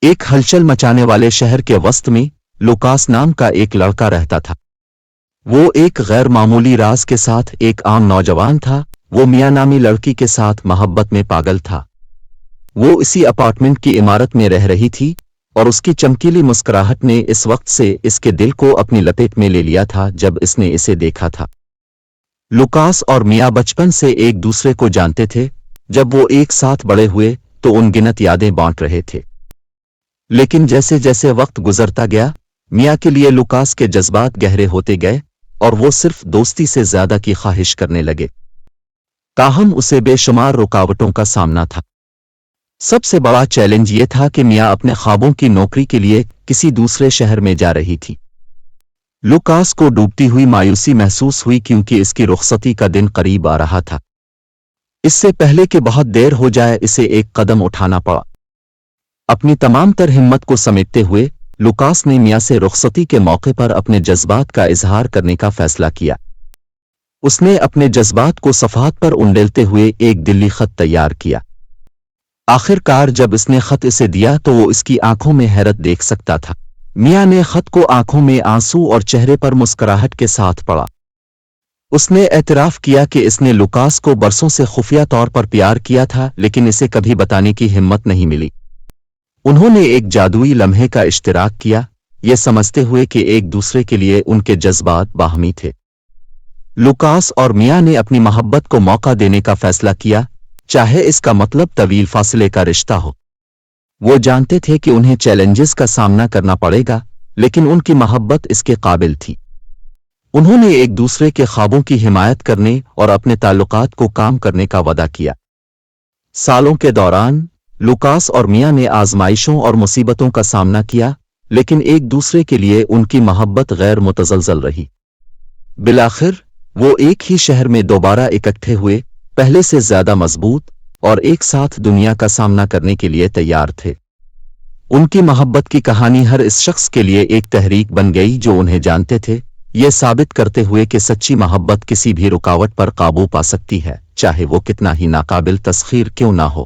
ایک ہلچل مچانے والے شہر کے وسط میں لوکاس نام کا ایک لڑکا رہتا تھا۔ وہ ایک غیر معمولی راز کے ساتھ ایک عام نوجوان تھا۔ وہ میاں نامی لڑکی کے ساتھ محبت میں پاگل تھا۔ وہ اسی اپارٹمنٹ کی عمارت میں رہ رہی تھی اور اس کی چمکیلی مسکراہٹ نے اس وقت سے اس کے دل کو اپنی لپیٹ میں لے لیا تھا جب اس نے اسے دیکھا تھا۔ لوکاس اور میاں بچپن سے ایک دوسرے کو جانتے تھے۔ جب وہ ایک ساتھ بڑے ہوئے تو ان گنت یادیں بانٹ رہے تھے، لیکن جیسے جیسے وقت گزرتا گیا میاں کے لیے لوکاس کے جذبات گہرے ہوتے گئے اور وہ صرف دوستی سے زیادہ کی خواہش کرنے لگے۔ تاہم اسے بے شمار رکاوٹوں کا سامنا تھا۔ سب سے بڑا چیلنج یہ تھا کہ میاں اپنے خوابوں کی نوکری کے لیے کسی دوسرے شہر میں جا رہی تھی۔ لوکاس کو ڈوبتی ہوئی مایوسی محسوس ہوئی کیونکہ اس کی رخصتی کا دن قریب آ رہا تھا۔ اس سے پہلے کہ بہت دیر ہو جائے اسے ایک قدم اٹھانا پڑا۔ اپنی تمام تر ہمت کو سمیٹتے ہوئے لوکاس نے میاں سے رخصتی کے موقع پر اپنے جذبات کا اظہار کرنے کا فیصلہ کیا۔ اس نے اپنے جذبات کو صفحات پر انڈیلتے ہوئے ایک دلی خط تیار کیا۔ آخر کار جب اس نے خط اسے دیا تو وہ اس کی آنکھوں میں حیرت دیکھ سکتا تھا۔ میاں نے خط کو آنکھوں میں آنسو اور چہرے پر مسکراہٹ کے ساتھ پڑھا۔ اس نے اعتراف کیا کہ اس نے لوکاس کو برسوں سے خفیہ طور پر پیار کیا تھا لیکن اسے کبھی بتانے کی ہمت نہیں ملی۔ انہوں نے ایک جادوئی لمحے کا اشتراک کیا، یہ سمجھتے ہوئے کہ ایک دوسرے کے لیے ان کے جذبات باہمی تھے۔ لوکاس اور میاں نے اپنی محبت کو موقع دینے کا فیصلہ کیا، چاہے اس کا مطلب طویل فاصلے کا رشتہ ہو۔ وہ جانتے تھے کہ انہیں چیلنجز کا سامنا کرنا پڑے گا، لیکن ان کی محبت اس کے قابل تھی۔ انہوں نے ایک دوسرے کے خوابوں کی حمایت کرنے اور اپنے تعلقات کو کام کرنے کا وعدہ کیا۔ سالوں کے دوران لوکاس اور میاں نے آزمائشوں اور مصیبتوں کا سامنا کیا، لیکن ایک دوسرے کے لیے ان کی محبت غیر متزلزل رہی۔ بالآخر وہ ایک ہی شہر میں دوبارہ اکٹھے ہوئے، پہلے سے زیادہ مضبوط اور ایک ساتھ دنیا کا سامنا کرنے کے لیے تیار تھے۔ ان کی محبت کی کہانی ہر اس شخص کے لیے ایک تحریک بن گئی جو انہیں جانتے تھے، یہ ثابت کرتے ہوئے کہ سچی محبت کسی بھی رکاوٹ پر قابو پا سکتی ہے، چاہے وہ کتنا ہی ناقابل تسخیر کیوں نہ ہو۔